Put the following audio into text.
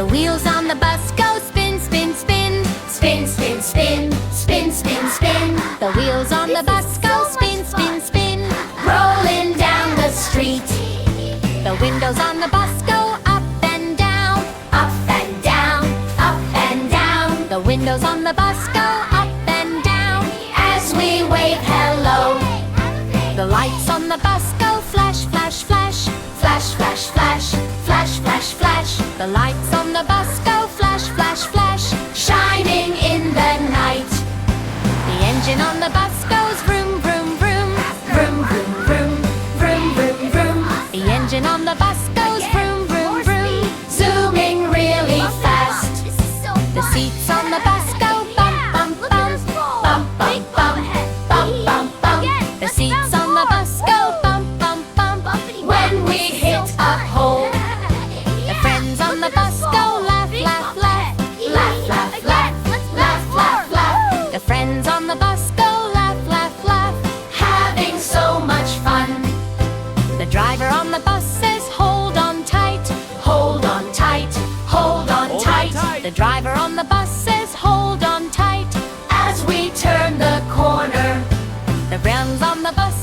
The wheels on the bus go spin, spin, spin. Spin, spin, spin, spin, spin, spin. The wheels on the bus go spin, spin, spin. Rolling down the street. The windows on the bus go up and down. Up and down, up and down. The windows on the bus go up and down as we wave hello. The lights on the bus go flash, flash, flash. Flash, flash, flash, flash, flash, flash. The lights on the bus go flash, flash, flash, shining in the night. The engine on the bus goes vroom, vroom, vroom. Vroom, vroom, vroom, vroom, vroom, vroom. The engine on the bus goes vroom, vroom, vroom, zooming really fast. The seats on the bus go bump, bump, bump. Bump, bump, bump, bump, bump, bump. The seats on the bus go bump, bump, bump when we hit a hole. The friends on the bus go laugh, laugh, laugh. Laugh, laugh, laugh, laugh, laugh, laugh. The friends on the bus go laugh, laugh, laugh, having so much fun. The driver on the bus says hold on tight. Hold on tight, hold on tight. The driver on the bus says hold on tight as we turn the corner. The friends on the bus